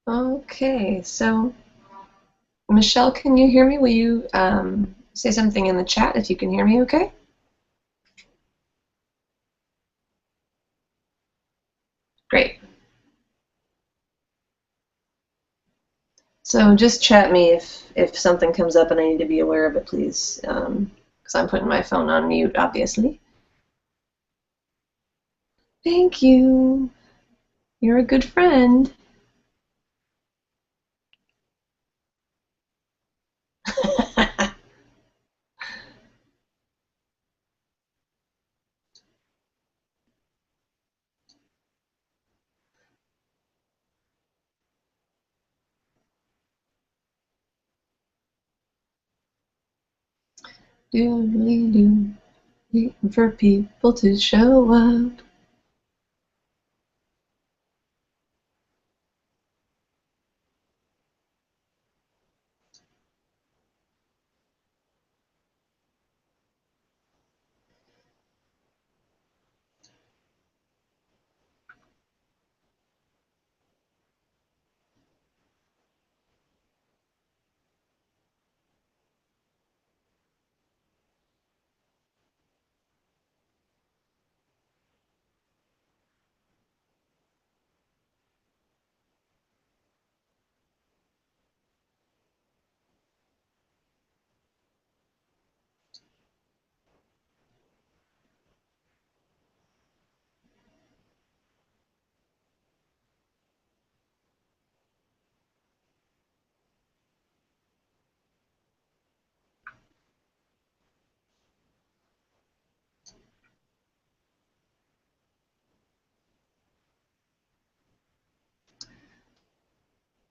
Okay, so Michelle, can you hear me? Will you say something in the chat if you can hear me okay? Great. So just chat me if something comes up and I need to be aware of it, please, because I'm putting my phone on mute, obviously. Thank you. You're a good friend. Doodly doo, waiting for people to show up.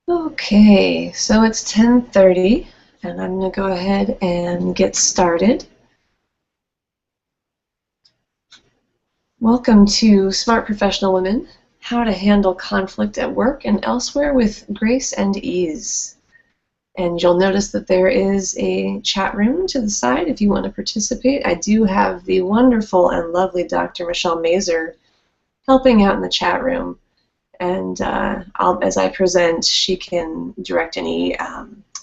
Okay, so it's 10:30, and I'm going to go ahead and get started. Welcome to Smart Professional Women, How to Handle Conflict at Work and Elsewhere with Grace and Ease. And you'll notice that there is a chat room to the side if you want to participate. I do have the wonderful and lovely Dr. Michelle Mazur helping out in the chat room. And as I present, she can direct any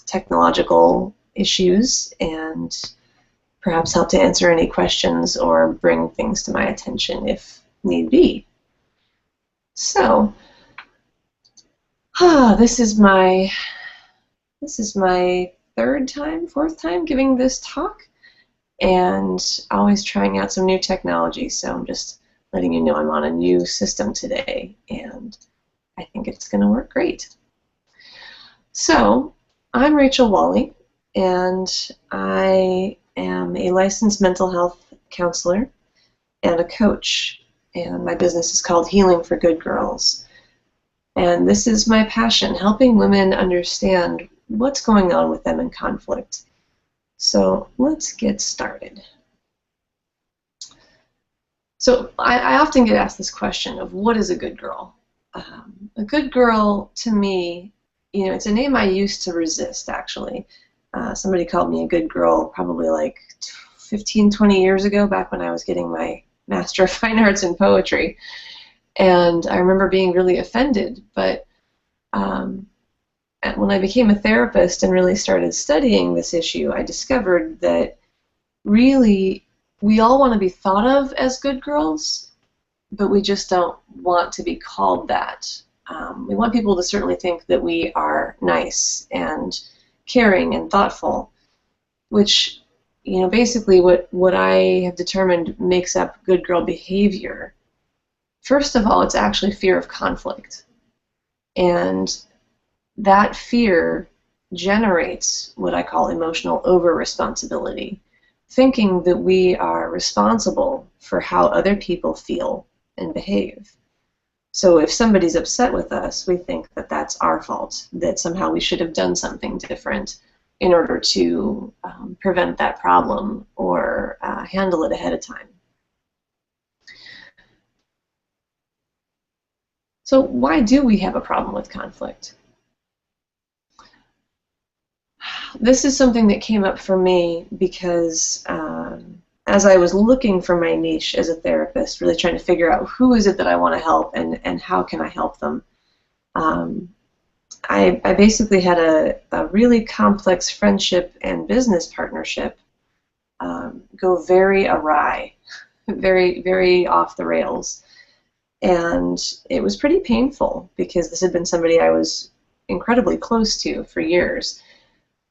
technological issues and perhaps help to answer any questions or bring things to my attention if need be. So, this is my fourth time giving this talk, and always trying out some new technology. So I'm just letting you know I'm on a new system today, and I think it's going to work great. So I'm Rachel Wally, and I am a licensed mental health counselor and a coach, and my business is called Healing for Good Girls. And this is my passion, helping women understand what's going on with them in conflict. So let's get started. So I often get asked this question of what is a good girl? A good girl, to me, it's a name I used to resist, actually. Somebody called me a good girl probably like 15, 20 years ago, back when I was getting my Master of Fine Arts in Poetry. And I remember being really offended, but when I became a therapist and really started studying this issue, I discovered that really we all want to be thought of as good girls, but we just don't want to be called that. We want people to certainly think that we are nice and caring and thoughtful, which, basically what I have determined makes up good girl behavior. First of all, it's actually fear of conflict. And that fear generates what I call emotional over-responsibility, thinking that we are responsible for how other people feel and behave. So if somebody's upset with us, we think that that's our fault, that somehow we should have done something different in order to prevent that problem or handle it ahead of time. So why do we have a problem with conflict? This is something that came up for me because as I was looking for my niche as a therapist, really trying to figure out who is it that I want to help and how can I help them, I basically had a really complex friendship and business partnership go very awry, very, very off the rails. And it was pretty painful because this had been somebody I was incredibly close to for years.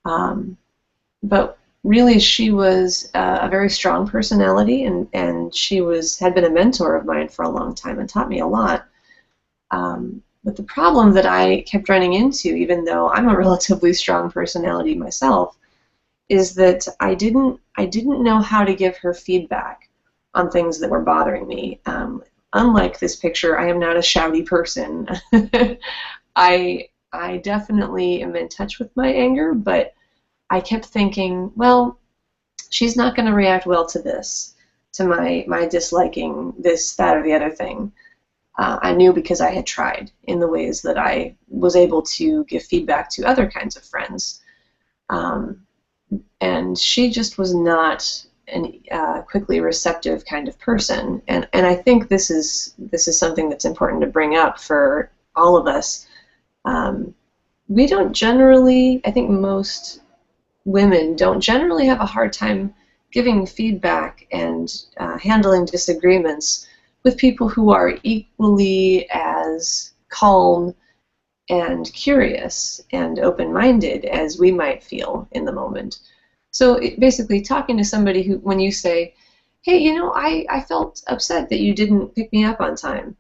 But really, she was a very strong personality, and she had been a mentor of mine for a long time and taught me a lot. But the problem that I kept running into, even though I'm a relatively strong personality myself, is that I didn't know how to give her feedback on things that were bothering me. Unlike this picture, I am not a shouty person. I definitely am in touch with my anger, but I kept thinking, well, she's not going to react well to this, to my disliking this, that, or the other thing. I knew because I had tried in the ways that I was able to give feedback to other kinds of friends. And she just was not a quickly receptive kind of person. And I think this is something that's important to bring up for all of us. We don't generally, I think most women don't generally have a hard time giving feedback and handling disagreements with people who are equally as calm and curious and open-minded as we might feel in the moment. So basically talking to somebody who, when you say, hey, you know, I felt upset that you didn't pick me up on time.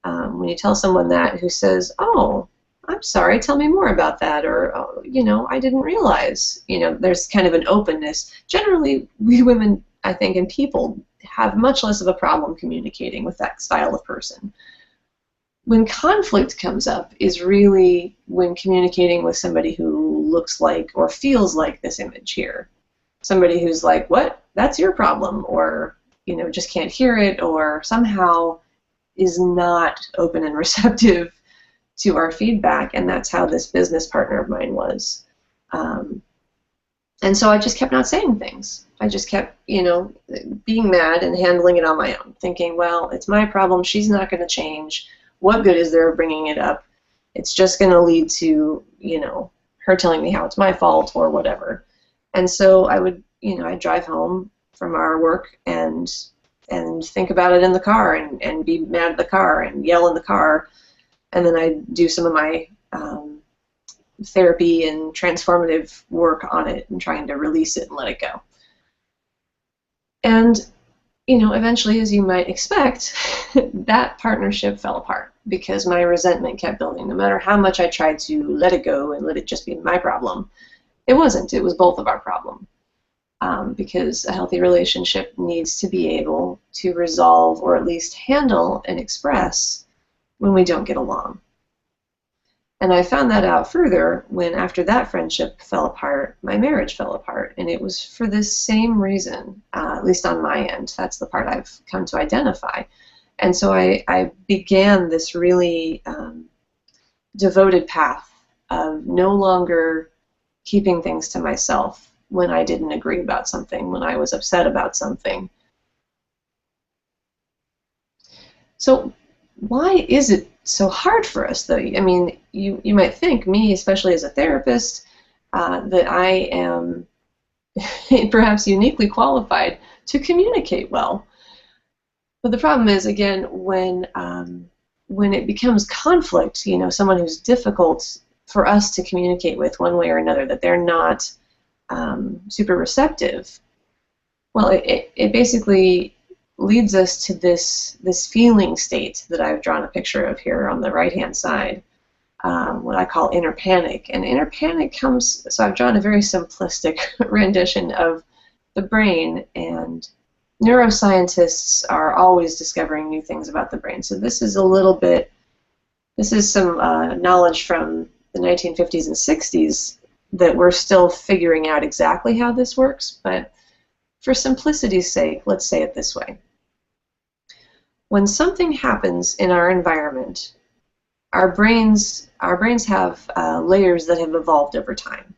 When you tell someone that who says, oh, I'm sorry, tell me more about that, or, oh, you know, I didn't realize, you know, there's kind of an openness. Generally, we women, I think, and people have much less of a problem communicating with that style of person. When conflict comes up is really when communicating with somebody who looks like or feels like this image here. Somebody who's like, what? That's your problem, or, you know, just can't hear it, or somehow is not open and receptive to our feedback, and that's how this business partner of mine was. And so I just kept not saying things. I just kept, you know, being mad and handling it on my own, thinking, well, it's my problem. She's not going to change. What good is there of bringing it up? It's just going to lead to, you know, her telling me how it's my fault or whatever. And so I would, you know, I'd drive home from our work and think about it in the car and be mad at the car and yell in the car. And then I'd do some of my therapy and transformative work on it and trying to release it and let it go. And, you know, eventually, as you might expect, that partnership fell apart because my resentment kept building. No matter how much I tried to let it go and let it just be my problem, it wasn't. It was both of our problem. Because a healthy relationship needs to be able to resolve or at least handle and express when we don't get along. And I found that out further when, after that friendship fell apart, my marriage fell apart. And it was for this same reason, at least on my end. That's the part I've come to identify. And so I began this really devoted path of no longer keeping things to myself when I didn't agree about something, when I was upset about something. So why is it so hard for us, though? I mean, you might think, me, especially as a therapist, that I am perhaps uniquely qualified to communicate well. But the problem is, again, when it becomes conflict, you know, someone who's difficult for us to communicate with one way or another, that they're not super receptive, well, it basically leads us to this feeling state that I've drawn a picture of here on the right-hand side, what I call inner panic. And inner panic comes, so I've drawn a very simplistic rendition of the brain, and neuroscientists are always discovering new things about the brain. So this is some knowledge from the 1950s and 60s that we're still figuring out exactly how this works, but for simplicity's sake, let's say it this way. When something happens in our environment, our brains have layers that have evolved over time.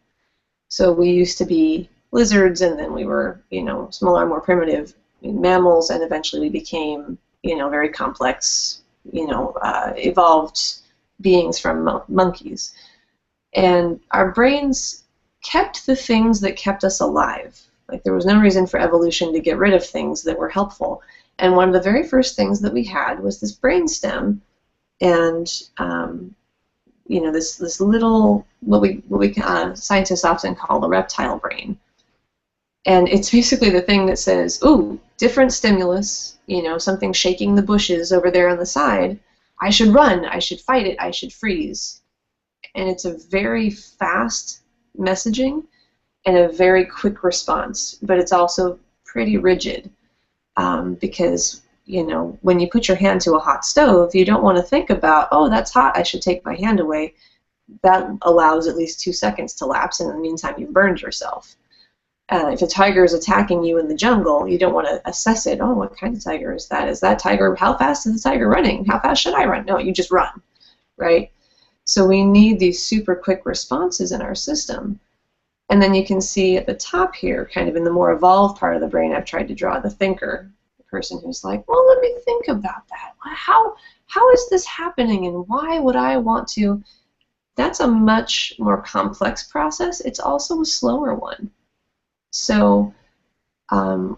So we used to be lizards, and then we were, you know, smaller, more primitive mammals, and eventually we became, you know, very complex, you know, evolved beings from monkeys. And our brains kept the things that kept us alive. Like, there was no reason for evolution to get rid of things that were helpful. And one of the very first things that we had was this brain stem, and you know, this little, what we scientists often call the reptile brain. And it's basically the thing that says, ooh, different stimulus, you know, something shaking the bushes over there on the side. I should run, I should fight it, I should freeze. And it's a very fast messaging and a very quick response, but it's also pretty rigid, because, you know, when you put your hand to a hot stove, you don't want to think about, oh, that's hot, I should take my hand away. That allows at least 2 seconds to lapse, and in the meantime, you've burned yourself. If a tiger is attacking you in the jungle, you don't want to assess it. Oh, what kind of tiger is that? Is that tiger, how fast is the tiger running? How fast should I run? No, you just run, right? So we need these super quick responses in our system. And then you can see at the top here, kind of in the more evolved part of the brain, I've tried to draw the thinker, the person who's like, well, let me think about that. How is this happening, and why would I want to? That's a much more complex process. It's also a slower one. So a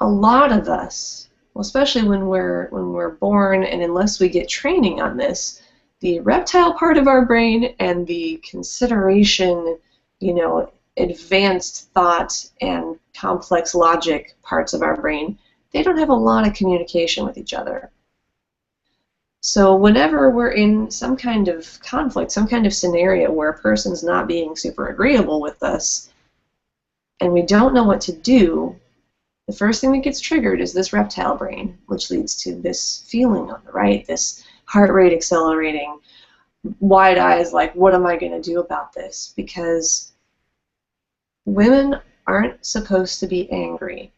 lot of us, well, especially when we're born, and unless we get training on this, the reptile part of our brain and the consideration, you know, advanced thought and complex logic parts of our brain, they don't have a lot of communication with each other. So whenever we're in some kind of conflict, some kind of scenario where a person's not being super agreeable with us, and we don't know what to do, the first thing that gets triggered is this reptile brain, which leads to this feeling on the right, this heart rate accelerating, wide eyes like, what am I going to do about this? Because women aren't supposed to be angry.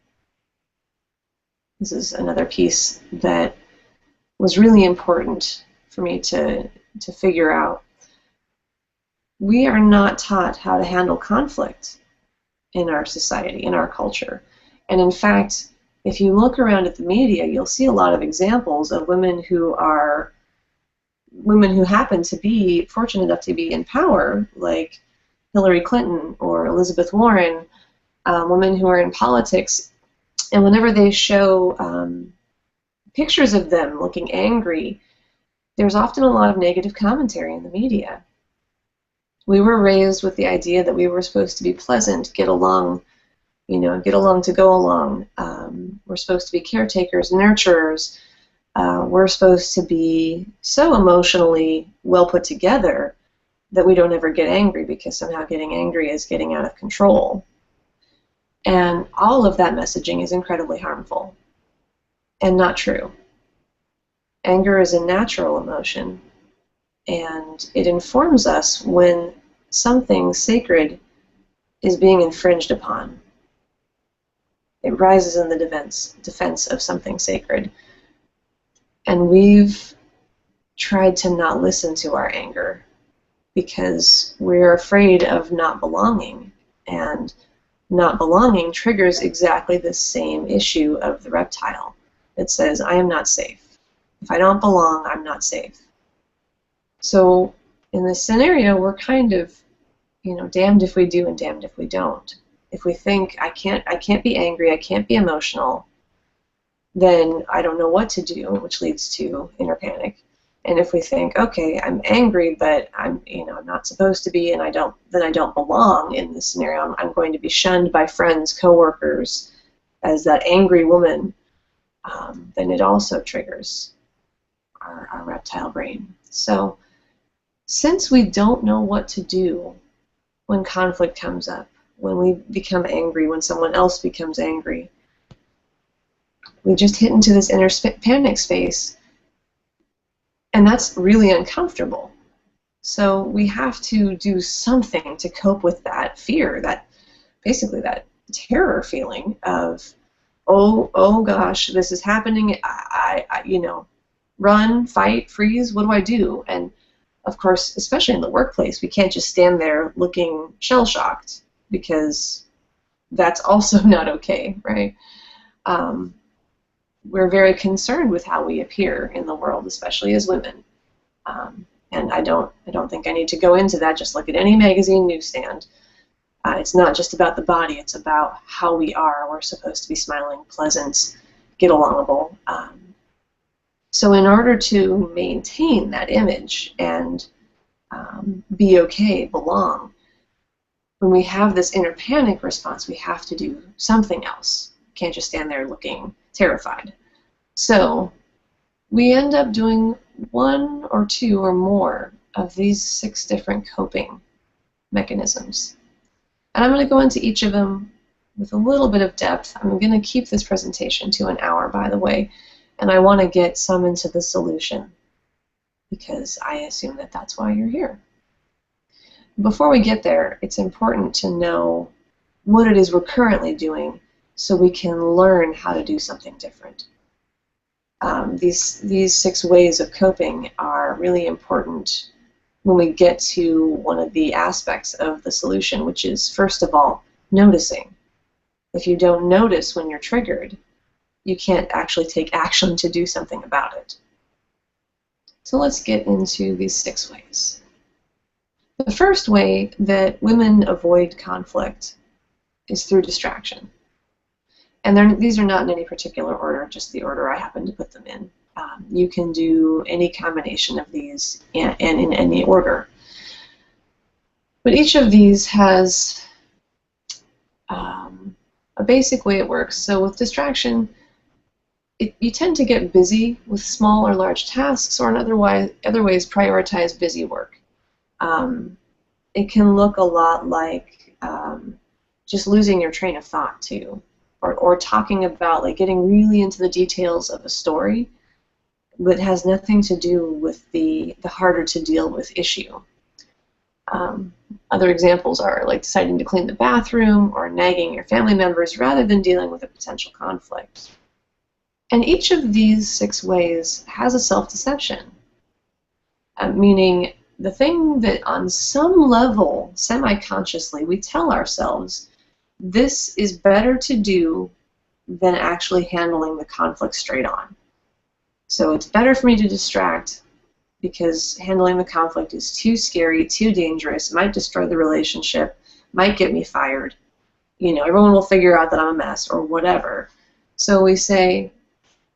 This is another piece that was really important for me to figure out. We are not taught how to handle conflict in our society, in our culture. And in fact, if you look around at the media, you'll see a lot of examples of women who happen to be fortunate enough to be in power, like Hillary Clinton or Elizabeth Warren, women who are in politics, and whenever they show pictures of them looking angry, there's often a lot of negative commentary in the media. We were raised with the idea that we were supposed to be pleasant, get along, you know, get along to go along. We're supposed to be caretakers, nurturers. We're supposed to be so emotionally well put together that we don't ever get angry, because somehow getting angry is getting out of control. And all of that messaging is incredibly harmful and not true. Anger is a natural emotion, and it informs us when something sacred is being infringed upon. It rises in the defense of something sacred. And we've tried to not listen to our anger because we're afraid of not belonging. And not belonging triggers exactly the same issue of the reptile. It says, I am not safe. If I don't belong, I'm not safe. So in this scenario, we're kind of, you know, damned if we do and damned if we don't. If we think I can't be angry, I can't be emotional, then I don't know what to do, which leads to inner panic. And if we think, okay, I'm angry, but I'm not supposed to be, and then I don't belong in this scenario. I'm going to be shunned by friends, coworkers, as that angry woman. Then it also triggers our reptile brain. So since we don't know what to do when conflict comes up, when we become angry, when someone else becomes angry, we just hit into this inner panic space, and that's really uncomfortable. So we have to do something to cope with that fear, that basically that terror feeling of, oh gosh, this is happening. I run, fight, freeze. What do I do? And of course, especially in the workplace, we can't just stand there looking shell-shocked, because that's also not okay, right? We're very concerned with how we appear in the world, especially as women. And I don't think I need to go into that. Just look at any magazine newsstand. It's not just about the body. It's about how we are. We're supposed to be smiling, pleasant, get alongable. So in order to maintain that image and be okay, belong, when we have this inner panic response, we have to do something else. Can't just stand there looking terrified. So we end up doing 1 or 2 or more of these 6 different coping mechanisms. And I'm going to go into each of them with a little bit of depth. I'm going to keep this presentation to an hour, by the way, and I want to get some into the solution because I assume that that's why you're here. Before we get there, it's important to know what it is we're currently doing so we can learn how to do something different. These 6 ways of coping are really important when we get to one of the aspects of the solution, which is, first of all, noticing. If you don't notice when you're triggered, you can't actually take action to do something about it. So let's get into these 6 ways. The first way that women avoid conflict is through distraction. And these are not in any particular order, just the order I happen to put them in. You can do any combination of these and in any order. But each of these has a basic way it works. So with distraction, you tend to get busy with small or large tasks, or in other ways prioritize busy work. It can look a lot like just losing your train of thought too, or talking about like getting really into the details of a story that has nothing to do with the harder to deal with issue. Other examples are like deciding to clean the bathroom or nagging your family members rather than dealing with a potential conflict. And each of these 6 ways has a self-deception, meaning the thing that on some level, semi-consciously, we tell ourselves, this is better to do than actually handling the conflict straight on. So it's better for me to distract because handling the conflict is too scary, too dangerous, might destroy the relationship, might get me fired. You know, everyone will figure out that I'm a mess or whatever. So we say,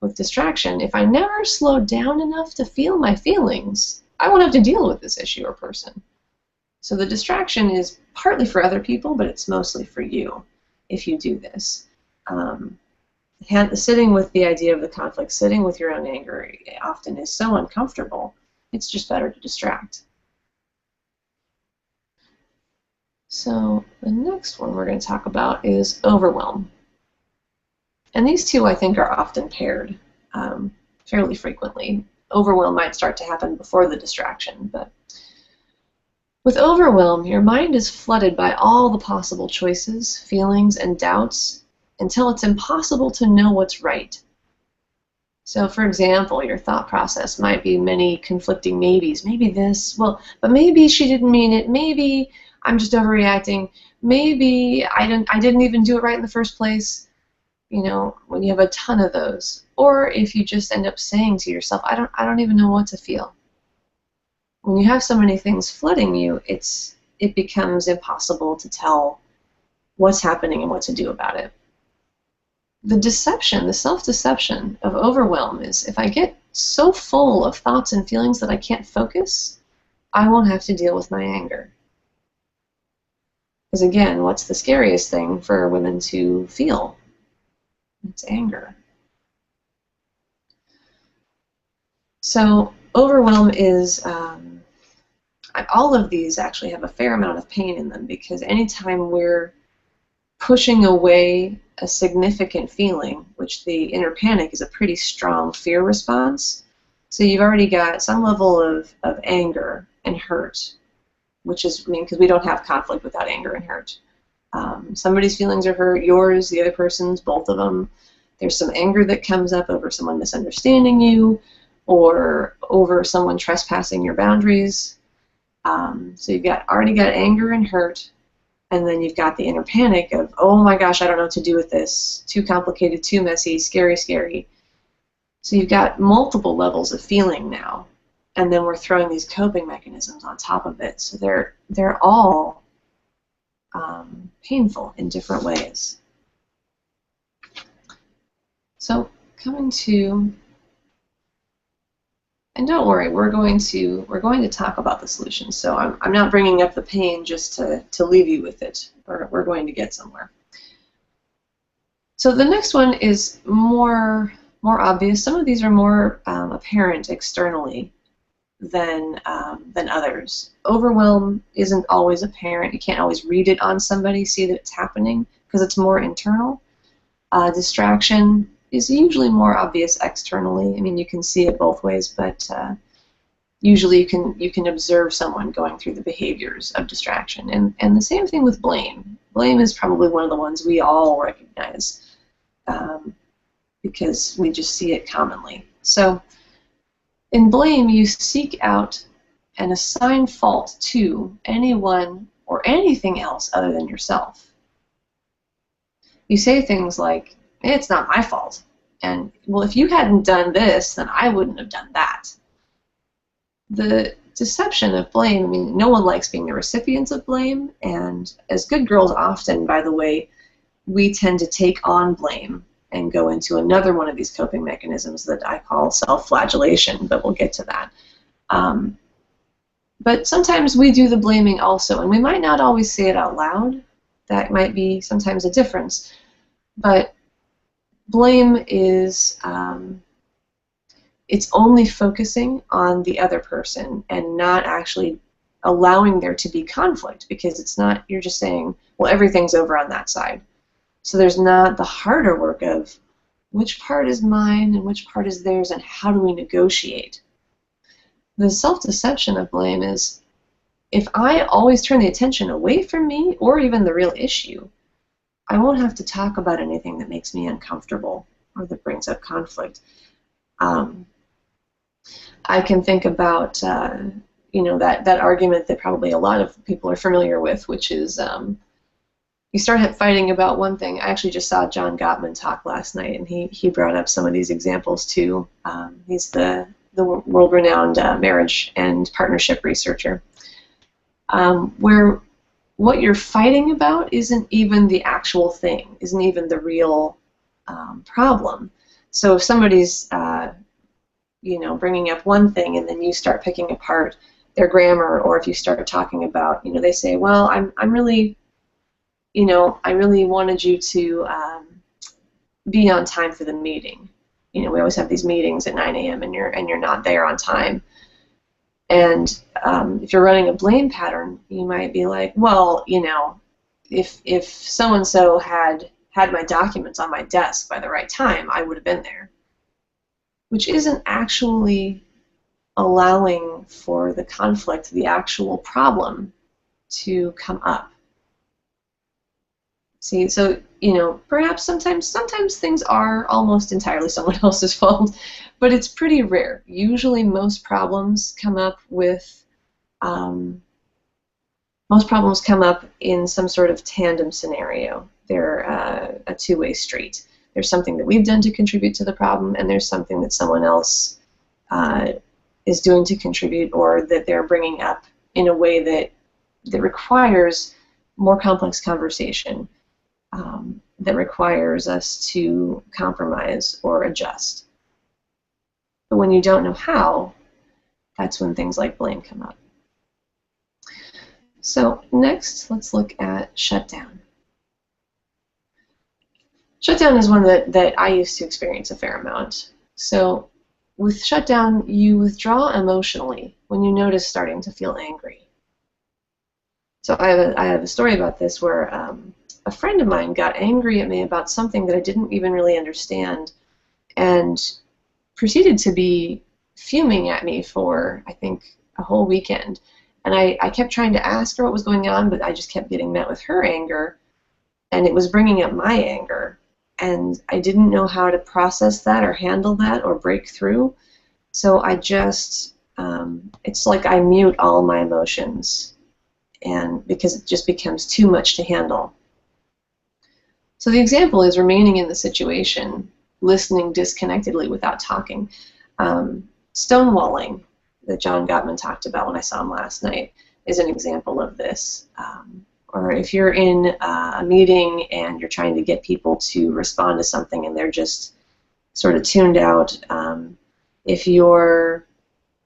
with distraction, if I never slow down enough to feel my feelings, I won't have to deal with this issue or person. So the distraction is partly for other people, but it's mostly for you if you do this. Sitting with the idea of the conflict, sitting with your own anger often is so uncomfortable, it's just better to distract. So the next one we're going to talk about is overwhelm. And these 2, I think, are often paired fairly frequently. Overwhelm might start to happen before the distraction, but with overwhelm, your mind is flooded by all the possible choices, feelings, and doubts until it's impossible to know what's right. So, for example, your thought process might be many conflicting maybes. Maybe this, well, but maybe she didn't mean it. Maybe I'm just overreacting. Maybe I didn't even do it right in the first place. You know, when you have a ton of those, or if you just end up saying to yourself, I don't even know what to feel. When you have so many things flooding you, it becomes impossible to tell what's happening and what to do about it. The deception, the self-deception of overwhelm is if I get so full of thoughts and feelings that I can't focus, I won't have to deal with my anger. Because again, what's the scariest thing for women to feel? It's anger. So overwhelm is, all of these actually have a fair amount of pain in them because anytime we're pushing away a significant feeling, which the inner panic is a pretty strong fear response, so you've already got some level of anger and hurt, which is, I mean, because we don't have conflict without anger and hurt. Somebody's feelings are hurt, yours, the other person's, both of them. There's some anger that comes up over someone misunderstanding you or over someone trespassing your boundaries. So you've already got anger and hurt, and then you've got the inner panic of, oh my gosh, I don't know what to do with this. Too complicated, too messy, scary, scary. So you've got multiple levels of feeling now. and then we're throwing these coping mechanisms on top of it. So they're all painful in different ways. So coming to, and don't worry, we're going to talk about the solutions. So I'm not bringing up the pain just to leave you with it. We're going to get somewhere. So the next one is more obvious. Some of these are more apparent externally than others. Overwhelm isn't always apparent. You can't always read it on somebody, see that it's happening, because it's more internal. Distraction is usually more obvious externally. I mean, you can see it both ways, but usually you can observe someone going through the behaviors of distraction. And the same thing with blame. Blame is probably one of the ones we all recognize because we just see it commonly. So in blame, you seek out and assign fault to anyone or anything else other than yourself. You say things like, it's not my fault, and, well, if you hadn't done this, then I wouldn't have done that. The deception of blame, I mean, no one likes being the recipients of blame, and as good girls often, by the way, we tend to take on blame and go into another one of these coping mechanisms that I call self-flagellation, but we'll get to that. But sometimes we do the blaming also, and we might not always say it out loud. That might be sometimes a difference. But blame is, it's only focusing on the other person and not actually allowing there to be conflict, because it's not, you're just saying, well, everything's over on that side. So there's not the harder work of which part is mine and which part is theirs and how do we negotiate. The self-deception of blame is, if I always turn the attention away from me or even the real issue, I won't have to talk about anything that makes me uncomfortable or that brings up conflict. I can think about you know, that argument that probably a lot of people are familiar with, which is you start fighting about one thing. I actually just saw John Gottman talk last night, and he brought up some of these examples too. He's the world-renowned marriage and partnership researcher, where what you're fighting about isn't even the actual thing, isn't even the real problem. So if somebody's you know, bringing up one thing and then you start picking apart their grammar, or if you start talking about, you know, they say, well, I'm really, you know, I really wanted you to be on time for the meeting. You know, we always have these meetings at 9 a.m. and you're not there on time. And if you're running a blame pattern, you might be like, well, you know, if so-and-so had my documents on my desk by the right time, I would have been there. Which isn't actually allowing for the conflict, the actual problem, to come up. See, so, you know, perhaps sometimes things are almost entirely someone else's fault, but it's pretty rare. Usually most problems come up with, in some sort of tandem scenario. They're a two-way street. There's something that we've done to contribute to the problem, and there's something that someone else is doing to contribute, or that they're bringing up in a way that requires more complex conversation, that requires us to compromise or adjust. But when you don't know how, that's when things like blame come up. So next, let's look at shutdown. Shutdown is one that I used to experience a fair amount. So with shutdown, you withdraw emotionally when you notice starting to feel angry. So I have a story about this where a friend of mine got angry at me about something that I didn't even really understand, and proceeded to be fuming at me for, I think, a whole weekend. And I kept trying to ask her what was going on, but I just kept getting met with her anger, and it was bringing up my anger. And I didn't know how to process that or handle that or break through. So I just, it's like I mute all my emotions, and because it just becomes too much to handle. So the example is remaining in the situation, listening disconnectedly without talking. Stonewalling, that John Gottman talked about when I saw him last night is an example of this. Or if you're in a meeting and you're trying to get people to respond to something and they're just sort of tuned out,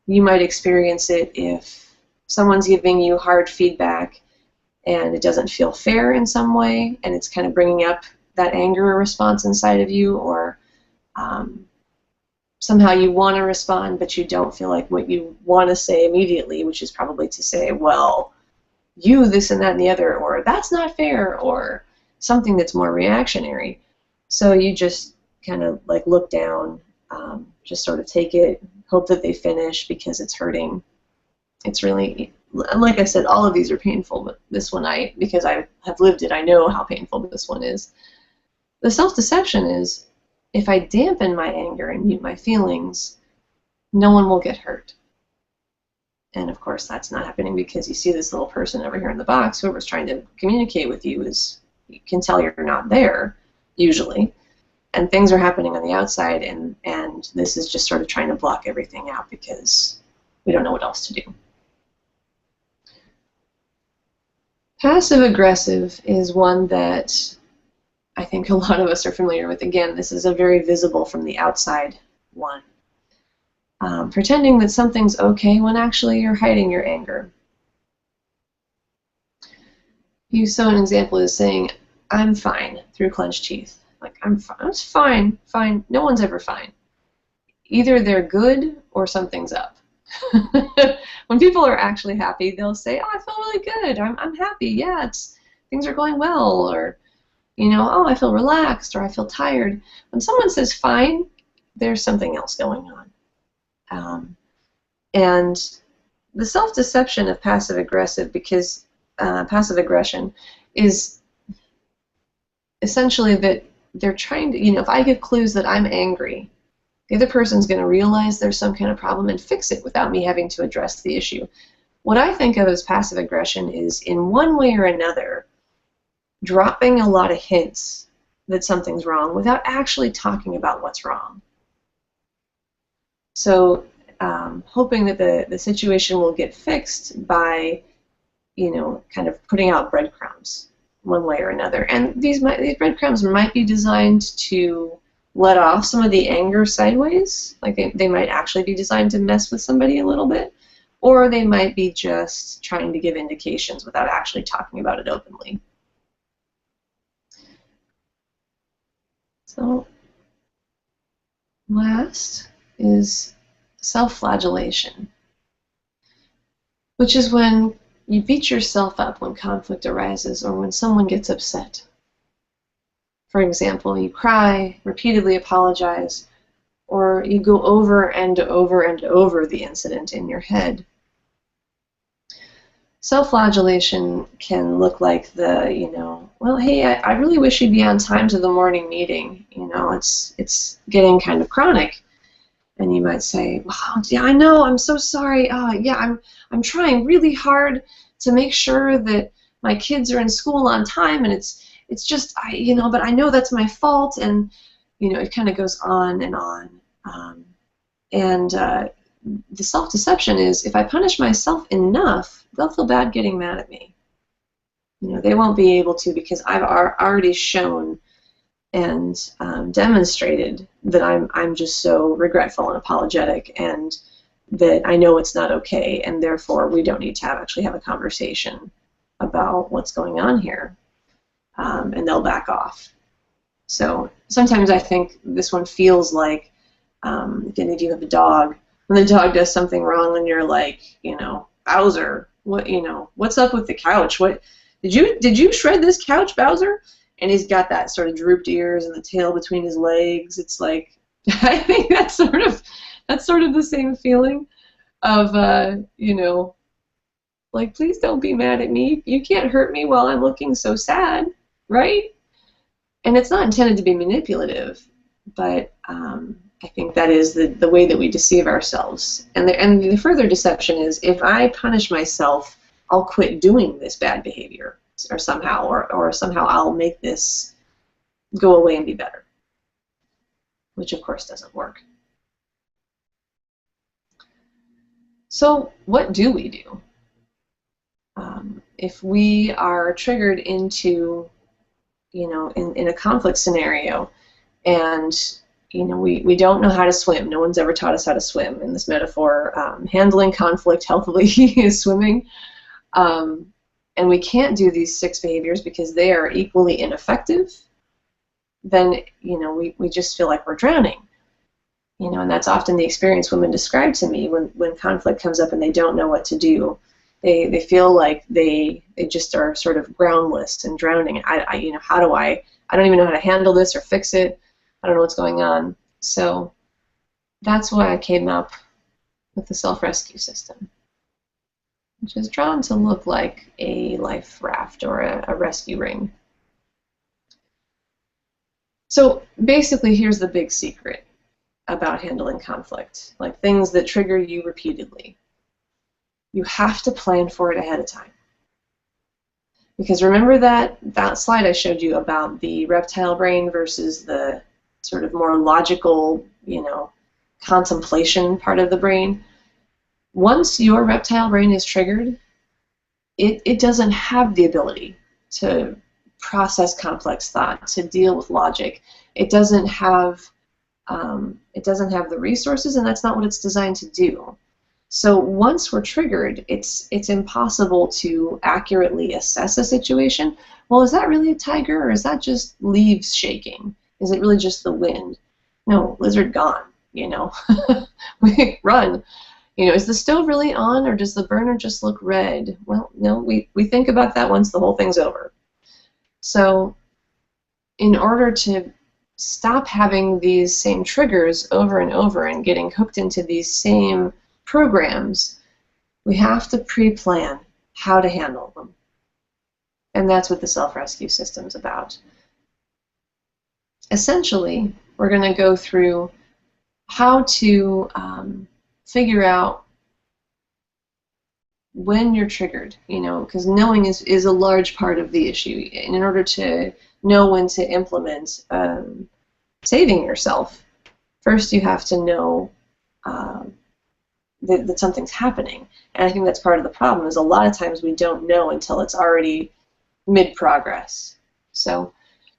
you might experience it if someone's giving you hard feedback and it doesn't feel fair in some way, and it's kind of bringing up that anger response inside of you, or somehow you want to respond but you don't feel like what you want to say immediately, which is probably to say, well, you this and that and the other, or that's not fair, or something that's more reactionary. So you just kind of like look down, just sort of take it, hope that they finish because it's hurting. It's really, like I said, all of these are painful, but this one, because I have lived it, I know how painful this one is. The self-deception is, if I dampen my anger and mute my feelings, no one will get hurt. And of course that's not happening because you see this little person over here in the box, whoever's trying to communicate with you you can tell you're not there, usually. And things are happening on the outside, and this is just sort of trying to block everything out because we don't know what else to do. Passive-aggressive is one that I think a lot of us are familiar with. Again, this is a very visible from the outside one. Pretending that something's okay when actually you're hiding your anger. So an example is saying, I'm fine, through clenched teeth. Like, I'm fine, fine. No one's ever fine. Either they're good or something's up. When people are actually happy, they'll say, oh, I feel really good. I'm happy. Yeah, things are going well. Or, oh, I feel relaxed, or I feel tired. When someone says fine, there's something else going on. And the self-deception of passive-aggressive, because passive aggression is essentially that they're trying to, if I give clues that I'm angry, the other person's going to realize there's some kind of problem and fix it without me having to address the issue. What I think of as passive aggression is, in one way or another, dropping a lot of hints that something's wrong without actually talking about what's wrong. So hoping that the situation will get fixed by, kind of putting out breadcrumbs one way or another. And these breadcrumbs might be designed to let off some of the anger sideways. Like they might actually be designed to mess with somebody a little bit. Or they might be just trying to give indications without actually talking about it openly. So last is self-flagellation, which is when you beat yourself up when conflict arises or when someone gets upset. For example, you cry, repeatedly apologize, or you go over and over and over the incident in your head. Self-flagellation can look like well, hey, I really wish you'd be on time to the morning meeting. It's getting kind of chronic. And you might say, well, yeah, I know, I'm so sorry. Yeah, I'm trying really hard to make sure that my kids are in school on time, and it's just, but I know that's my fault, and, it kind of goes on and on. The self-deception is, if I punish myself enough, they'll feel bad getting mad at me. They won't be able to, because I've already shown and demonstrated that I'm just so regretful and apologetic, and that I know it's not okay, and therefore we don't need to actually have a conversation about what's going on here, and they'll back off. So sometimes I think this one feels like, again, if you have a dog, when the dog does something wrong and you're like, Bowser, what's up with the couch? What did you shred this couch, Bowser? And he's got that sort of drooped ears and the tail between his legs. It's like, I think that's sort of the same feeling of, like, please don't be mad at me. You can't hurt me while I'm looking so sad, right? And it's not intended to be manipulative, but I think that is the way that we deceive ourselves. And the further deception is, if I punish myself, I'll quit doing this bad behavior. Or somehow I'll make this go away and be better, which of course doesn't work. So what do we do? If we are triggered into, in a conflict scenario, and we don't know how to swim. No one's ever taught us how to swim. In this metaphor, handling conflict healthily is swimming. And we can't do these 6 behaviors because they are equally ineffective. Then we just feel like we're drowning. And that's often the experience women describe to me when conflict comes up and they don't know what to do. They feel like they just are sort of groundless and drowning. I don't even know how to handle this or fix it. I don't know what's going on. So that's why I came up with the self-rescue system, which is drawn to look like a life raft or a rescue ring. So basically, here's the big secret about handling conflict, like things that trigger you repeatedly. You have to plan for it ahead of time. Because remember that slide I showed you about the reptile brain versus the sort of more logical, contemplation part of the brain? Once your reptile brain is triggered, it doesn't have the ability to process complex thought, to deal with logic. It doesn't have the resources, and that's not what it's designed to do. So once we're triggered, it's impossible to accurately assess a situation. Well, is that really a tiger, or is that just leaves shaking? Is it really just the wind? No, lizard gone, We run. Is the stove really on, or does the burner just look red? Well, no, we think about that once the whole thing's over. So in order to stop having these same triggers over and over and getting hooked into these same programs, we have to pre-plan how to handle them. And that's what the self-rescue system's about. Essentially, we're going to go through how to figure out when you're triggered, because knowing is a large part of the issue. And in order to know when to implement saving yourself, first you have to know that something's happening. And I think that's part of the problem, is a lot of times we don't know until it's already mid-progress. So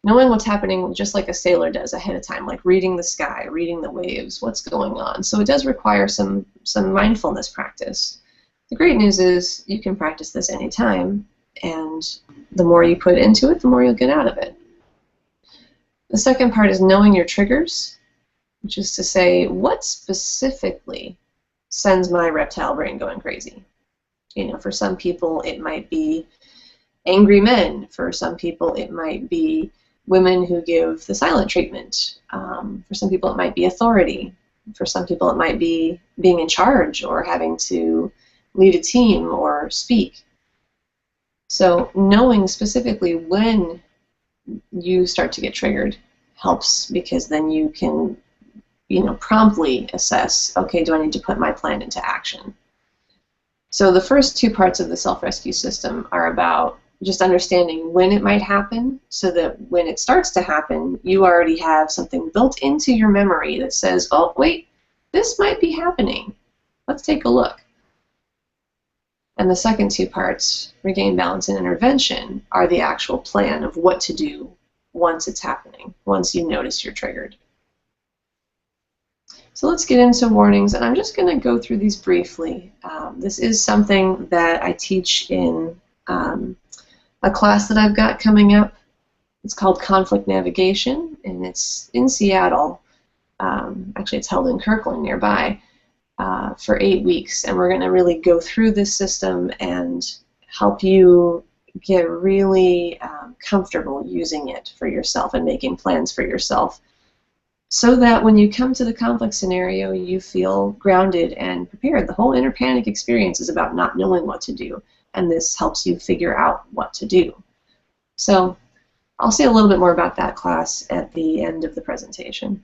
knowing what's happening just like a sailor does ahead of time, like reading the sky, reading the waves, what's going on. So it does require some mindfulness practice. The great news is you can practice this anytime, and the more you put into it, the more you'll get out of it. The second part is knowing your triggers, which is to say, what specifically sends my reptile brain going crazy? For some people it might be angry men. For some people it might be women who give the silent treatment. For some people it might be authority. For some people it might be being in charge or having to lead a team or speak. So knowing specifically when you start to get triggered helps, because then you can promptly assess, okay, do I need to put my plan into action? So the first 2 parts of the self-rescue system are about just understanding when it might happen, so that when it starts to happen, you already have something built into your memory that says, oh, wait, this might be happening. Let's take a look. And the second 2 parts, regain balance and intervention, are the actual plan of what to do once it's happening, once you notice you're triggered. So let's get into warnings, and I'm just going to go through these briefly. This is something that I teach in a class that I've got coming up. It's called Conflict Navigation, and it's in Seattle. Actually, it's held in Kirkland nearby for 8 weeks, and we're going to really go through this system and help you get really comfortable using it for yourself and making plans for yourself, so that when you come to the conflict scenario, you feel grounded and prepared. The whole inner panic experience is about not knowing what to do, and this helps you figure out what to do. So I'll say a little bit more about that class at the end of the presentation.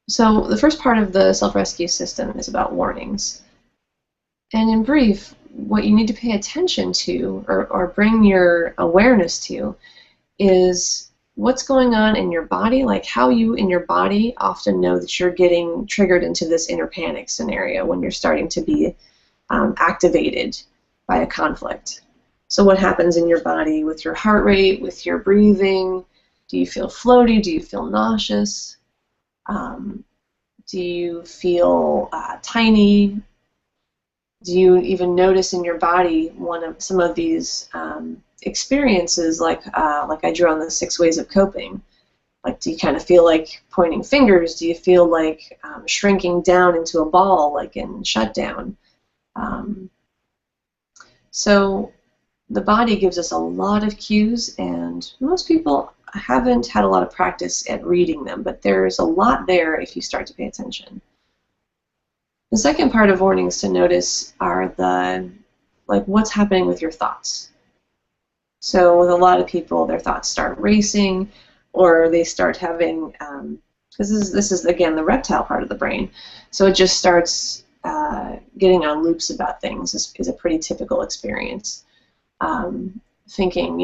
So the first part of the self-rescue system is about warnings. And in brief, what you need to pay attention to, or bring your awareness to, is what's going on in your body, like how you in your body often know that you're getting triggered into this inner panic scenario when you're starting to be activated by a conflict. So what happens in your body with your heart rate, with your breathing? Do you feel floaty? Do you feel nauseous? Do you feel tiny? Do you even notice in your body some of these experiences, like I drew on the 6 ways of coping? Like, do you kind of feel like pointing fingers? Do you feel like shrinking down into a ball, like in Shutdown? So the body gives us a lot of cues, and most people haven't had a lot of practice at reading them, but there's a lot there if you start to pay attention. The second part of warnings to notice are what's happening with your thoughts. So with a lot of people, their thoughts start racing, or they start having, because this is again the reptile part of the brain, so it just starts getting on loops about things is a pretty typical experience. Thinking,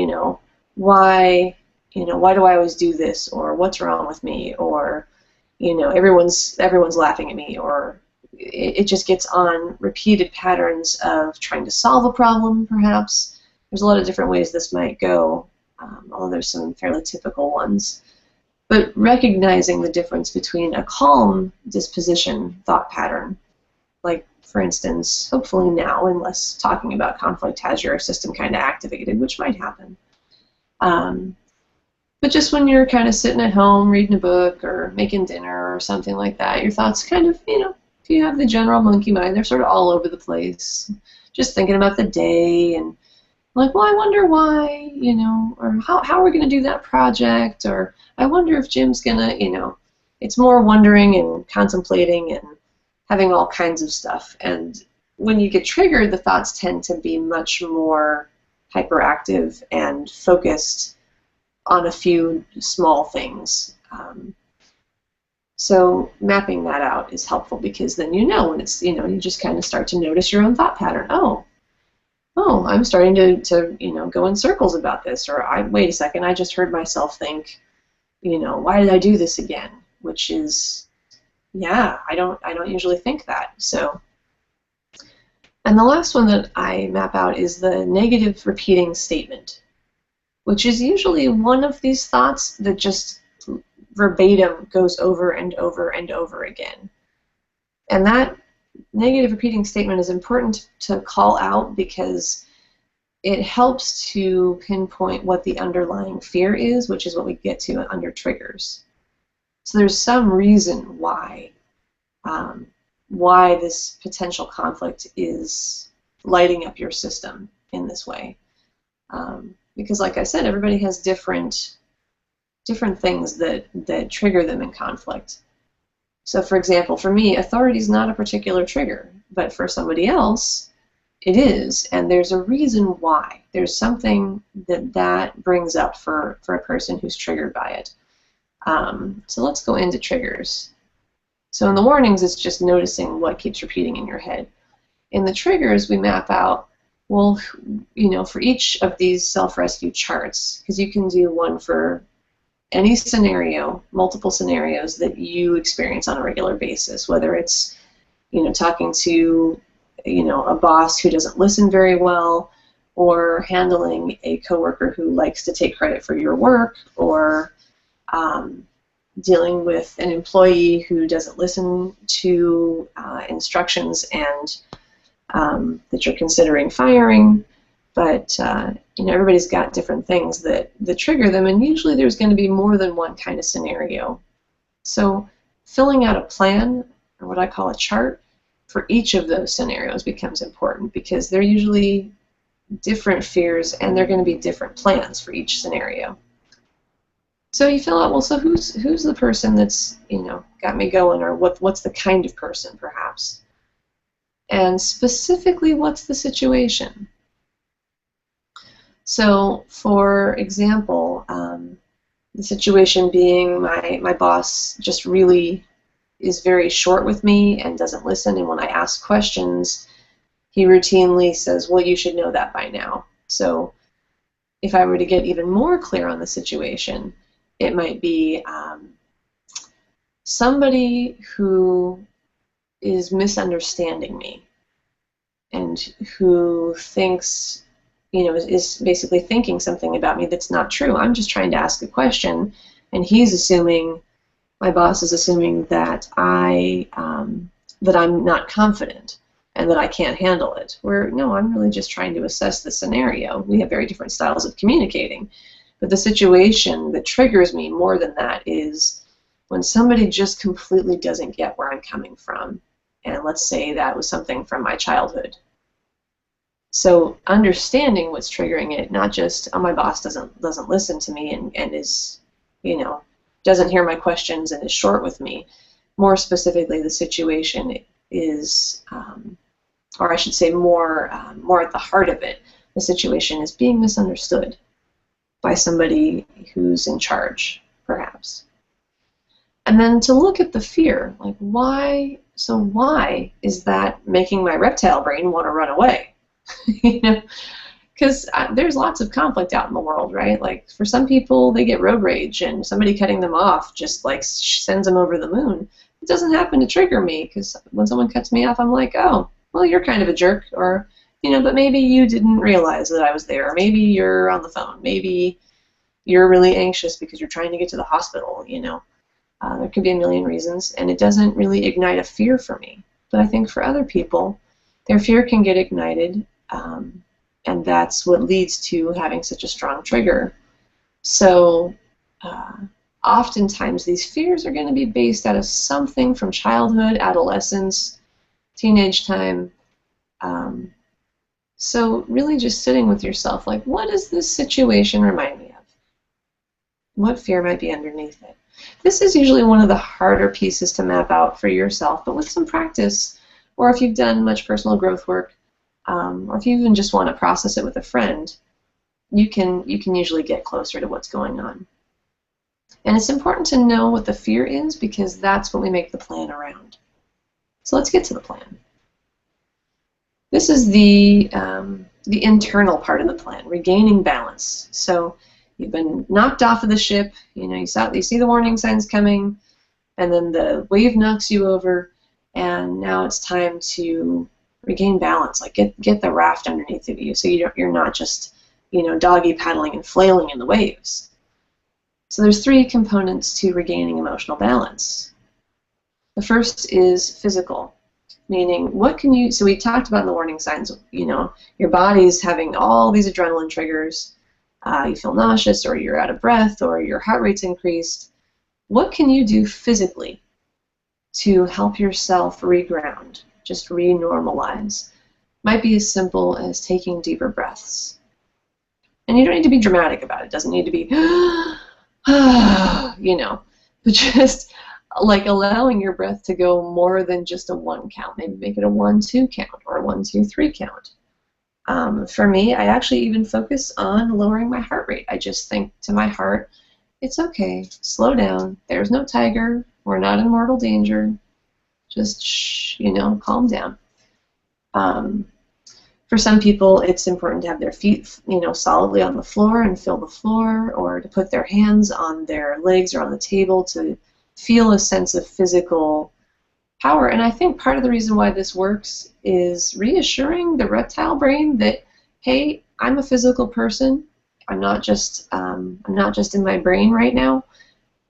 why do I always do this, or what's wrong with me, or everyone's laughing at me, or it just gets on repeated patterns of trying to solve a problem, perhaps. There's a lot of different ways this might go, although there's some fairly typical ones. But recognizing the difference between a calm disposition thought pattern, like, for instance, hopefully now, unless talking about conflict has your system kind of activated, which might happen. But just when you're kind of sitting at home reading a book or making dinner or something like that, your thoughts kind of, if you have the general monkey mind, they're sort of all over the place, just thinking about the day and like, well, I wonder why, or how are we going to do that project, or I wonder if Jim's going to, it's more wondering and contemplating and having all kinds of stuff. And when you get triggered, the thoughts tend to be much more hyperactive and focused on a few small things. So mapping that out is helpful, because then when it's, you just kind of start to notice your own thought pattern. Oh, I'm starting to go in circles about this, or wait a second, I just heard myself think, why did I do this again? Which is, yeah, I don't usually think that. So, and the last one that I map out is the negative repeating statement, which is usually one of these thoughts that just verbatim goes over and over and over again. And that negative repeating statement is important to call out because it helps to pinpoint what the underlying fear is, which is what we get to under triggers. So there's some reason why this potential conflict is lighting up your system in this way. Because, like I said, everybody has different things that trigger them in conflict. So, for example, for me, authority is not a particular trigger, but for somebody else, it is, and there's a reason why. There's something that brings up for a person who's triggered by it. So let's go into triggers. So in the warnings, it's just noticing what keeps repeating in your head. In the triggers, we map out, well, for each of these self-rescue charts, because you can do one for any scenario, multiple scenarios that you experience on a regular basis, whether it's, talking to, a boss who doesn't listen very well, or handling a coworker who likes to take credit for your work, or dealing with an employee who doesn't listen to instructions and that you're considering firing. But everybody's got different things that trigger them, and usually there's going to be more than one kind of scenario. So filling out a plan, or what I call a chart, for each of those scenarios becomes important, because they're usually different fears, and they're going to be different plans for each scenario. So you fill out, well, so who's the person that's got me going, or what's the kind of person, perhaps, and specifically, what's the situation? So, for example, the situation being my boss just really is very short with me and doesn't listen, and when I ask questions, he routinely says, well, you should know that by now. So if I were to get even more clear on the situation, It might be somebody who is misunderstanding me and who thinks, is basically thinking something about me that's not true. I'm just trying to ask a question, and he's assuming, my boss is assuming that that I'm not confident and that I can't handle it. Where, no, I'm really just trying to assess the scenario. We have very different styles of communicating. But the situation that triggers me more than that is when somebody just completely doesn't get where I'm coming from. And let's say that was something from my childhood. So understanding what's triggering it, not just, oh, my boss doesn't listen to me and is, doesn't hear my questions and is short with me. More specifically, the situation is, or I should say more at the heart of it, the situation is being misunderstood by somebody who's in charge, perhaps. And then to look at the fear, like why is that making my reptile brain want to run away? Because there's lots of conflict out in the world, right? Like for some people, they get road rage, and somebody cutting them off just like sends them over the moon. It doesn't happen to trigger me, because when someone cuts me off, I'm like, oh, well, you're kind of a jerk, or but maybe you didn't realize that I was there. Maybe you're on the phone. Maybe you're really anxious because you're trying to get to the hospital. There could be a million reasons, and it doesn't really ignite a fear for me. But I think for other people, their fear can get ignited, and that's what leads to having such a strong trigger. So oftentimes these fears are going to be based out of something from childhood, adolescence, teenage time. So really just sitting with yourself, like, what does this situation remind me of? What fear might be underneath it? This is usually one of the harder pieces to map out for yourself, but with some practice, or if you've done much personal growth work, or if you even just want to process it with a friend, you can usually get closer to what's going on. And it's important to know what the fear is, because that's what we make the plan around. So let's get to the plan. This is the internal part of the plan, regaining balance. So you've been knocked off of the ship. You see the warning signs coming, and then the wave knocks you over, and now it's time to regain balance. Like get the raft underneath of you, so you're not just doggy paddling and flailing in the waves. So there's three components to regaining emotional balance. The first is physical. Meaning, what can you, so we talked about in the warning signs, your body's having all these adrenaline triggers, you feel nauseous, or you're out of breath, or your heart rate's increased. What can you do physically to help yourself reground, just re-normalize? Might be as simple as taking deeper breaths. And you don't need to be dramatic about it. It doesn't need to be, but just like allowing your breath to go more than just a 1 count. Maybe make it a 1-2 count, or a 1-2-3 count. For me, I actually even focus on lowering my heart rate. I just think to my heart, it's okay, slow down. There's no tiger. We're not in mortal danger. Just shh, calm down. For some people, it's important to have their feet, solidly on the floor and feel the floor, or to put their hands on their legs or on the table to feel a sense of physical power. And I think part of the reason why this works is reassuring the reptile brain that, hey, I'm a physical person. I'm not just in my brain right now,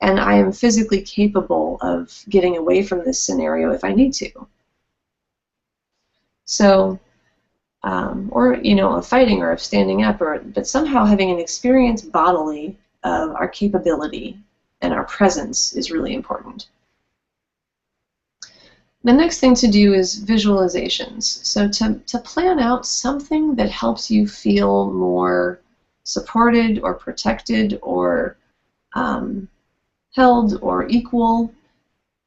and I am physically capable of getting away from this scenario if I need to. So, of fighting or of standing up, but somehow having an experience bodily of our capability and our presence is really important. The next thing to do is visualizations. So to plan out something that helps you feel more supported or protected or held or equal,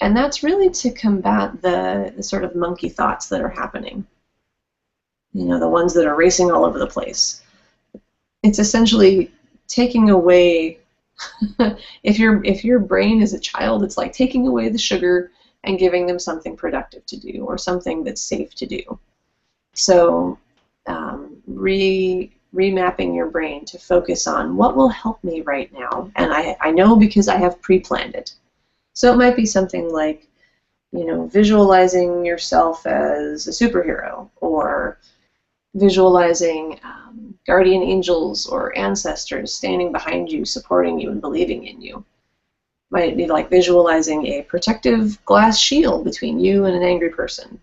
and that's really to combat the sort of monkey thoughts that are happening. The ones that are racing all over the place. It's essentially taking away, if your brain is a child, it's like taking away the sugar and giving them something productive to do, or something that's safe to do. So remapping your brain to focus on what will help me right now. And I know because I have pre-planned it. So it might be something like, you know, visualizing yourself as a superhero, or visualizing guardian angels or ancestors standing behind you, supporting you and believing in you. Might be like visualizing a protective glass shield between you and an angry person.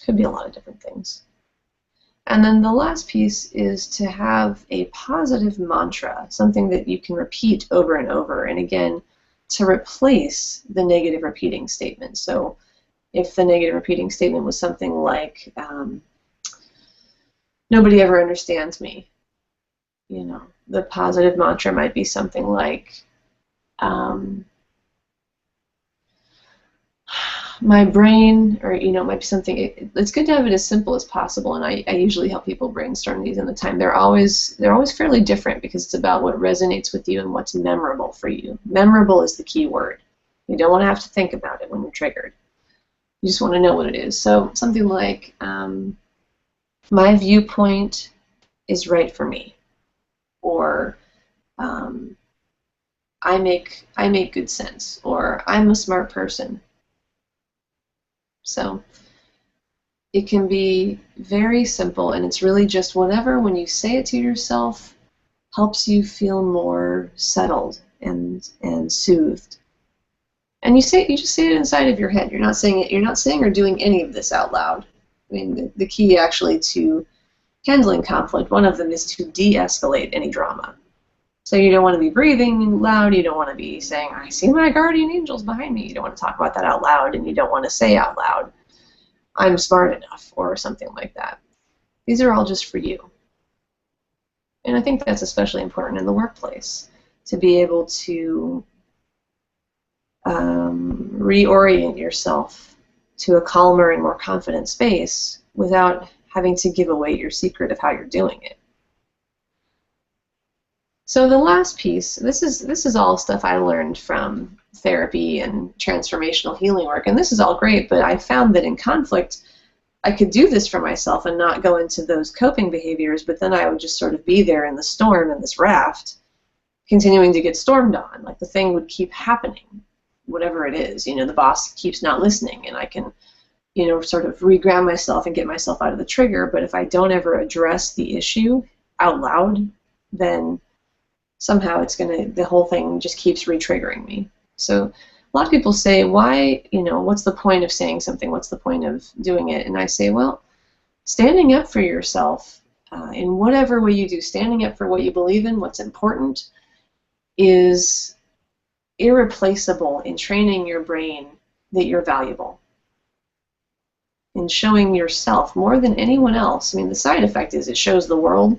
Could be a lot of different things. And then the last piece is to have a positive mantra, something that you can repeat over and over, and again, to replace the negative repeating statement. So if the negative repeating statement was something like, nobody ever understands me, you know, the positive mantra might be something like, my brain, or, you know, it might be something, it's good to have it as simple as possible, and I usually help people brainstorm these in the time. They're always fairly different because it's about what resonates with you and what's memorable for you. Memorable is the key word. You don't want to have to think about it when you're triggered. You just want to know what it is. So something like, my viewpoint is right for me, or I make good sense, or I'm a smart person. So it can be very simple, and it's really just whatever, when you say it to yourself, helps you feel more settled and soothed. And you just say it inside of your head. You're not saying it. You're not saying or doing any of this out loud. I mean, the key actually to handling conflict, one of them is to de-escalate any drama. So you don't want to be breathing loud. You don't want to be saying, I see my guardian angels behind me. You don't want to talk about that out loud, and you don't want to say out loud, I'm smart enough, or something like that. These are all just for you. And I think that's especially important in the workplace, to be able to reorient yourself to a calmer and more confident space without having to give away your secret of how you're doing it. So the last piece, this is all stuff I learned from therapy and transformational healing work, and this is all great, but I found that in conflict, I could do this for myself and not go into those coping behaviors, but then I would just sort of be there in the storm, in this raft, continuing to get stormed on. Like the thing would keep happening, whatever it is. You know, the boss keeps not listening, and I can, you know, sort of reground myself and get myself out of the trigger, but if I don't ever address the issue out loud, then somehow the whole thing just keeps re-triggering me. So a lot of people say, why, you know, what's the point of saying something? What's the point of doing it? And I say, well, standing up for yourself in whatever way you do, standing up for what you believe in, what's important, is irreplaceable in training your brain that you're valuable. In showing yourself more than anyone else. I mean, the side effect is it shows the world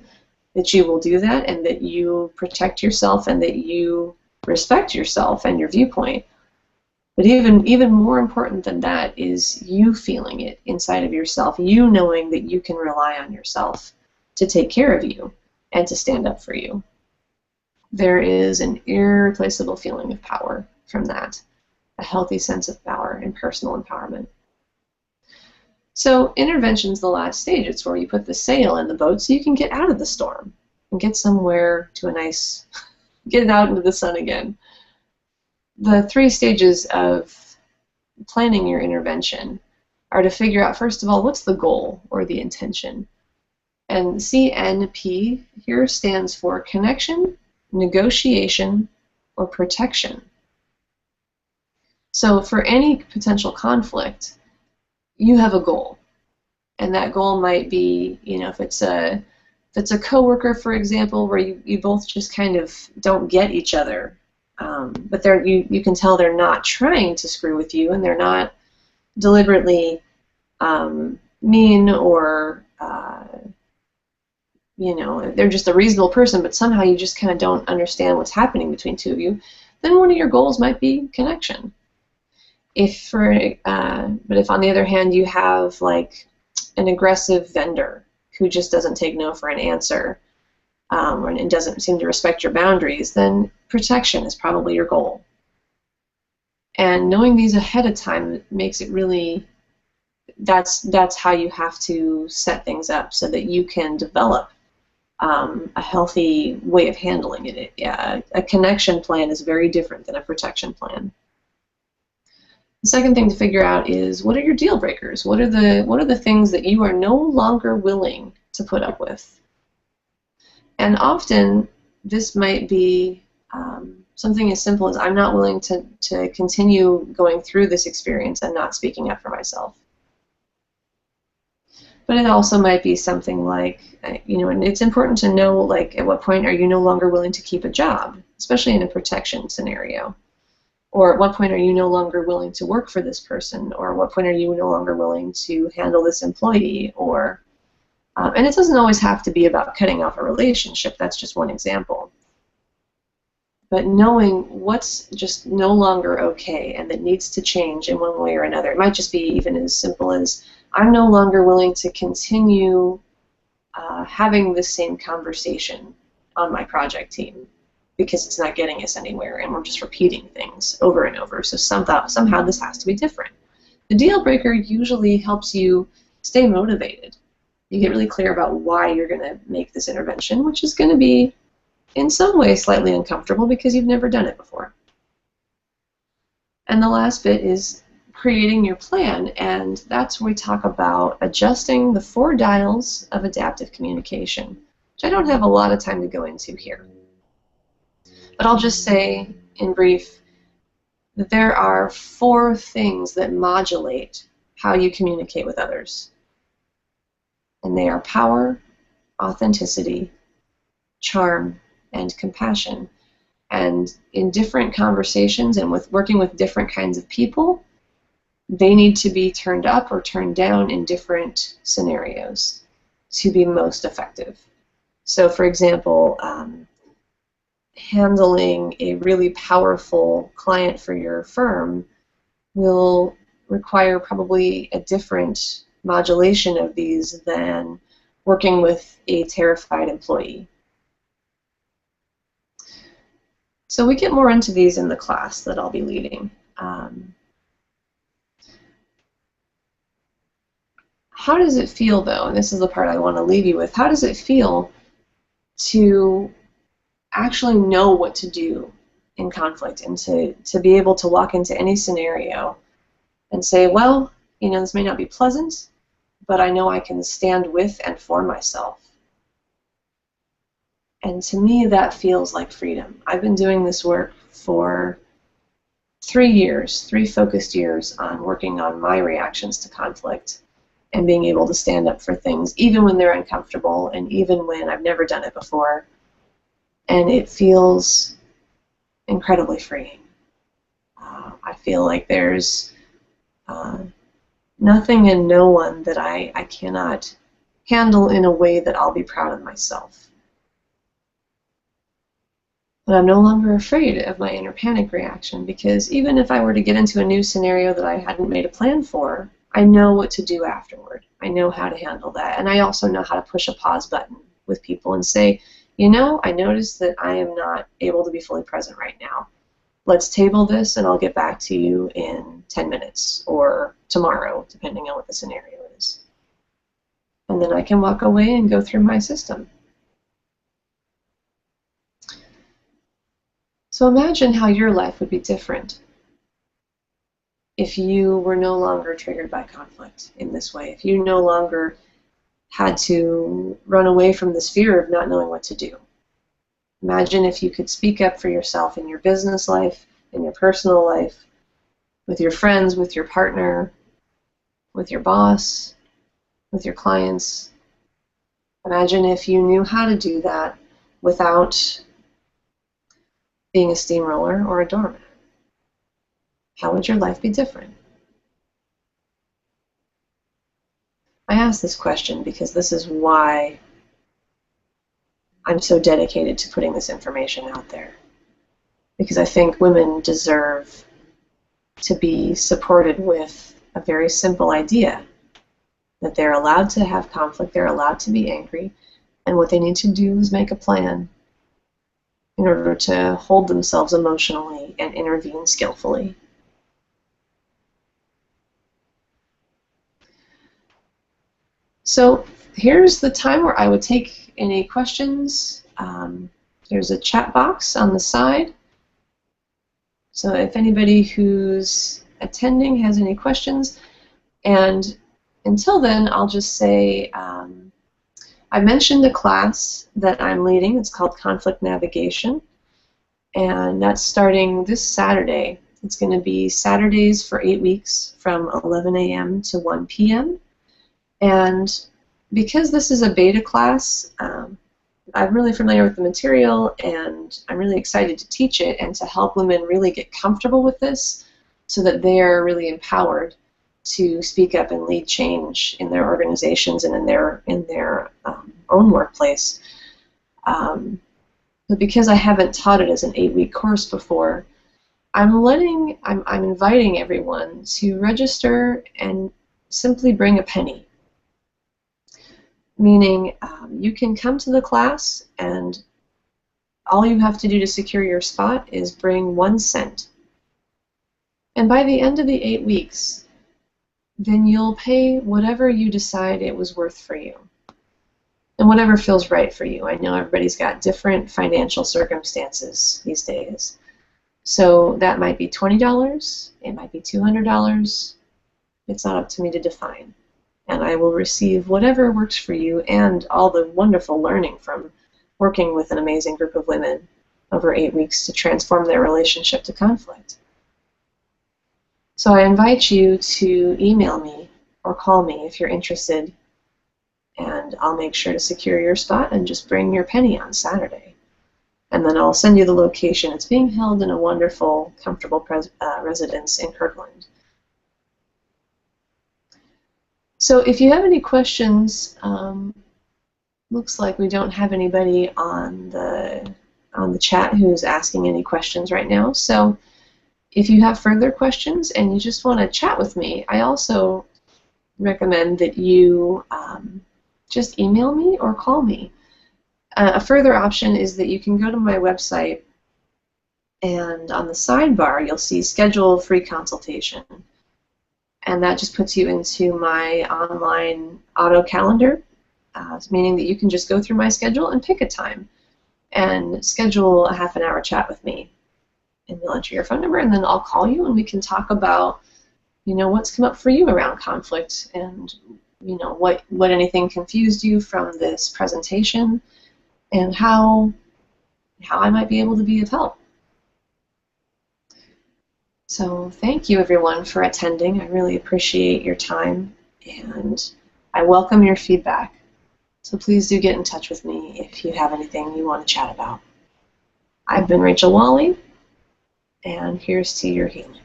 that you will do that, and that you protect yourself, and that you respect yourself and your viewpoint. But even more important than that is you feeling it inside of yourself, you knowing that you can rely on yourself to take care of you and to stand up for you. There is an irreplaceable feeling of power from that, a healthy sense of power and personal empowerment. So intervention's the last stage. It's where you put the sail in the boat so you can get out of the storm and get somewhere to a nice, get out into the sun again. The 3 stages of planning your intervention are to figure out, first of all, what's the goal or the intention. And CNP here stands for connection, negotiation, or protection. So for any potential conflict, you have a goal, and that goal might be, you know, if it's a coworker, for example, where you both just kind of don't get each other, but you can tell they're not trying to screw with you, and they're not deliberately mean, or you know, they're just a reasonable person, but somehow you just kind of don't understand what's happening between two of you. Then one of your goals might be connection. But if on the other hand you have like an aggressive vendor who just doesn't take no for an answer, and doesn't seem to respect your boundaries, then protection is probably your goal. And knowing these ahead of time makes it really, that's how you have to set things up so that you can develop a healthy way of handling it. Yeah, a connection plan is very different than a protection plan. The second thing to figure out is, what are your deal breakers? What are the things that you are no longer willing to put up with? And often this might be something as simple as, I'm not willing to continue going through this experience and not speaking up for myself. But it also might be something like, and it's important to know, like, at what point are you no longer willing to keep a job, especially in a protection scenario? Or at what point are you no longer willing to work for this person? Or at what point are you no longer willing to handle this employee? Or, and it doesn't always have to be about cutting off a relationship. That's just one example. But knowing what's just no longer okay and that needs to change in one way or another. It might just be even as simple as, I'm no longer willing to continue having this same conversation on my project team because it's not getting us anywhere and we're just repeating things over and over. So somehow this has to be different. The deal breaker usually helps you stay motivated. You get really clear about why you're going to make this intervention, which is going to be in some ways slightly uncomfortable because you've never done it before. And the last bit is creating your plan, and that's where we talk about adjusting the 4 dials of adaptive communication, which I don't have a lot of time to go into here. But I'll just say in brief that there are 4 things that modulate how you communicate with others. And they are power, authenticity, charm, and compassion. And in different conversations and with working with different kinds of people, they need to be turned up or turned down in different scenarios to be most effective. So for example, handling a really powerful client for your firm will require probably a different modulation of these than working with a terrified employee. So we get more into these in the class that I'll be leading. How does it feel, though, and this is the part I want to leave you with, how does it feel to actually know what to do in conflict and to be able to walk into any scenario and say, well, this may not be pleasant, but I know I can stand with and for myself. And to me, that feels like freedom. I've been doing this work for 3 years, 3 focused years on working on my reactions to conflict and being able to stand up for things, even when they're uncomfortable and even when I've never done it before. And it feels incredibly freeing. I feel like there's nothing and no one that I cannot handle in a way that I'll be proud of myself. But I'm no longer afraid of my inner panic reaction, because even if I were to get into a new scenario that I hadn't made a plan for, I know what to do afterward. I know how to handle that. And I also know how to push a pause button with people and say, I noticed that I am not able to be fully present right now. Let's table this and I'll get back to you in 10 minutes or tomorrow, depending on what the scenario is. And then I can walk away and go through my system. So imagine how your life would be different if you were no longer triggered by conflict in this way, if you no longer had to run away from this fear of not knowing what to do. Imagine if you could speak up for yourself in your business life, in your personal life, with your friends, with your partner, with your boss, with your clients. Imagine if you knew how to do that without being a steamroller or a doormat. How would your life be different? I ask this question because this is why I'm so dedicated to putting this information out there. Because I think women deserve to be supported with a very simple idea that they're allowed to have conflict, they're allowed to be angry, and what they need to do is make a plan in order to hold themselves emotionally and intervene skillfully. So here's the time where I would take any questions. There's a chat box on the side. So if anybody who's attending has any questions, and until then, I'll just say I mentioned a class that I'm leading. It's called Conflict Navigation, and that's starting this Saturday. It's going to be Saturdays for 8 weeks from 11 a.m. to 1 p.m. And because this is a beta class, I'm really familiar with the material, and I'm really excited to teach it and to help women really get comfortable with this so that they're really empowered to speak up and lead change in their organizations and in their own workplace. But because I haven't taught it as an 8-week course before, I'm inviting everyone to register and simply bring a penny. Meaning you can come to the class and all you have to do to secure your spot is bring 1 cent. And by the end of the 8 weeks, then you'll pay whatever you decide it was worth for you and whatever feels right for you. I know everybody's got different financial circumstances these days. So that might be $20, it might be $200. It's not up to me to define. And I will receive whatever works for you and all the wonderful learning from working with an amazing group of women over 8 weeks to transform their relationship to conflict. So I invite you to email me or call me if you're interested, and I'll make sure to secure your spot and just bring your penny on Saturday. And then I'll send you the location. It's being held in a wonderful, comfortable residence in Kirkland. So if you have any questions, looks like we don't have anybody on the chat who's asking any questions right now. So if you have further questions and you just want to chat with me, I also recommend that you just email me or call me. A further option is that you can go to my website, and on the sidebar you'll see Schedule a Free Consultation. And that just puts you into my online auto calendar, meaning that you can just go through my schedule and pick a time and schedule a half-an-hour chat with me. And you'll enter your phone number, and then I'll call you, and we can talk about, what's come up for you around conflict, and what anything confused you from this presentation, and how I might be able to be of help. So thank you, everyone, for attending. I really appreciate your time, and I welcome your feedback. So please do get in touch with me if you have anything you want to chat about. I've been Rachel Wally, and here's to your healing.